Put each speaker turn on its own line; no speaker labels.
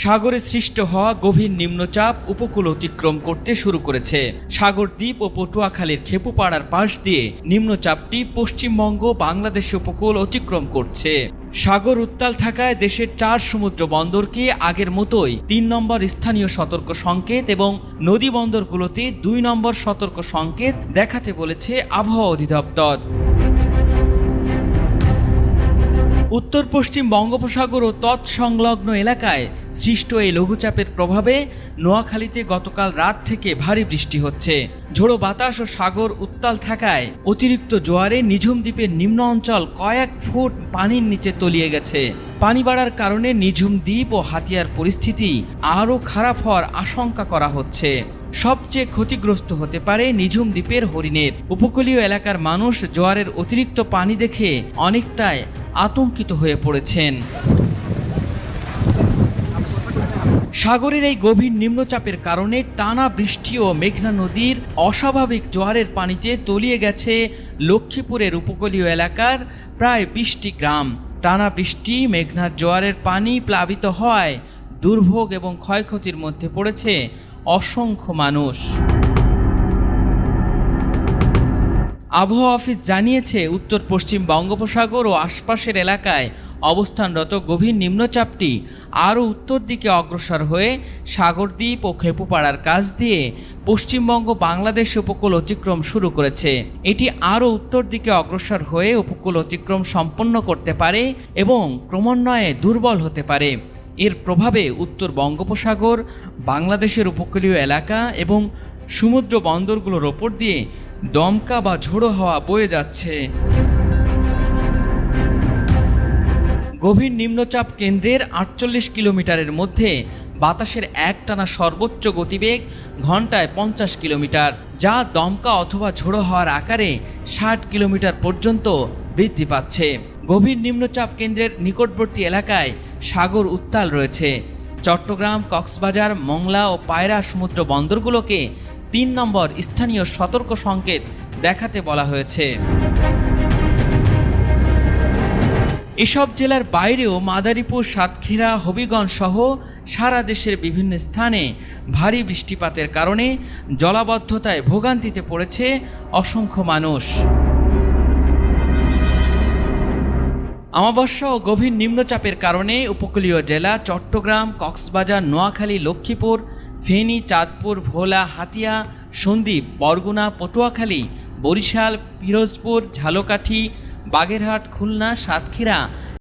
সাগরে সৃষ্ট হওয়া গভীর নিম্নচাপ উপকূল অতিক্রম করতে শুরু করেছে। সাগরদ্বীপ ও পটুয়াখালীর খেপুপাড়ার পাশ দিয়ে নিম্নচাপটি পশ্চিমবঙ্গ বাংলাদেশ উপকূল অতিক্রম করছে। সাগর উত্তাল থাকায় দেশের 4 সমুদ্র বন্দরকে আগের মতোই 3 নম্বর স্থানীয় সতর্ক সংকেত এবং নদী বন্দরগুলোতে 2 নম্বর সতর্ক সংকেত দেখাতে বলেছে আবহাওয়া অধিদপ্তর। উত্তর পশ্চিম বঙ্গোপসাগর ও তৎসংলগ্ন এলাকায় সৃষ্ট এই লঘুচাপের প্রভাবে নোয়াখালীতে গতকাল রাত থেকে ভারী বৃষ্টি হচ্ছে। ঝোড়ো বাতাস ও সাগর উত্তাল থাকায় অতিরিক্ত জোয়ারে নিঝুম দ্বীপের নিম্ন অঞ্চল কয়েক ফুট পানির নিচে তলিয়ে গেছে। পানি বাড়ার কারণে নিঝুম দ্বীপ ও হাতিয়ার পরিস্থিতি আরও খারাপ হওয়ার আশঙ্কা করা হচ্ছে। সবচেয়ে ক্ষতিগ্রস্ত হতে পারে নিঝুম দ্বীপের হরিণের। উপকূলীয় এলাকার মানুষ জোয়ারের অতিরিক্ত পানি দেখে অনেকটাই আতঙ্কিত হয়ে পড়েছেন। সাগরের এই গভীর নিম্নচাপের কারণে টানা বৃষ্টি ও মেঘনা নদীর অস্বাভাবিক জোয়ারের পানিতে তলিয়ে গেছে লক্ষ্মীপুরের উপকূলীয় এলাকার প্রায় 20টি গ্রাম। টানা বৃষ্টি, মেঘনার জোয়ারের পানি প্লাবিত হওয়ায় দুর্ভোগ এবং ক্ষয়ক্ষতির মধ্যে পড়েছে অসংখ্য মানুষ। আবহাওয়া অফিস জানিয়েছে, উত্তর পশ্চিম বঙ্গোপসাগর ও আশপাশের এলাকায় অবস্থানরত গভীর নিম্নচাপটি আরও উত্তর দিকে অগ্রসর হয়ে সাগরদ্বীপ ও খেপুপাড়ার কাছ দিয়ে পশ্চিমবঙ্গ বাংলাদেশ উপকূল অতিক্রম শুরু করেছে। এটি আরও উত্তর দিকে অগ্রসর হয়ে উপকূল অতিক্রম সম্পন্ন করতে পারে এবং ক্রমান্বয়ে দুর্বল হতে পারে। এর প্রভাবে উত্তর বঙ্গোপসাগর, বাংলাদেশের উপকূলীয় এলাকা এবং সমুদ্র বন্দরগুলোর ওপর দিয়ে দমকা বা ঝোড়ো হাওয়া বয়ে যাচ্ছে। গভীর নিম্নচাপ কেন্দ্রের 48 কিলোমিটারের মধ্যে বাতাসের একটানা সর্বোচ্চ গতিবেগ ঘন্টায় 50 কিলোমিটার, যা দমকা অথবা ঝোড়ো হাওয়ার আকারে 60 কিলোমিটার পর্যন্ত বৃদ্ধি পাচ্ছে। গভীর নিম্নচাপ কেন্দ্রের নিকটবর্তী এলাকায় সাগর উত্তাল রয়েছে। চট্টগ্রাম, কক্সবাজার, মংলা ও পায়রা সমুদ্র বন্দরগুলোকে 3 নম্বর স্থানীয় সতর্ক সংকেত দেখাতে বলা হয়েছে। এসব জেলার বাইরেও মাদারীপুর, সাতক্ষীরা, হবিগঞ্জ সহ সারা দেশের বিভিন্ন স্থানে ভারী বৃষ্টিপাতের কারণে জলাবদ্ধতায় ভোগান্তিতে পড়েছে অসংখ্য মানুষ। আমাবস্যা ও গভীর নিম্নচাপের কারণে উপকূলীয় জেলা চট্টগ্রাম, কক্সবাজার, নোয়াখালী, লক্ষ্মীপুর, ফেনী, চাঁদপুর, ভোলা, হাতিয়া, সন্দ্বীপ, বরগুনা, পটুয়াখালী, বরিশাল, পিরোজপুর, ঝালকাঠি, বাগেরহাট, খুলনা, সাতক্ষীরা,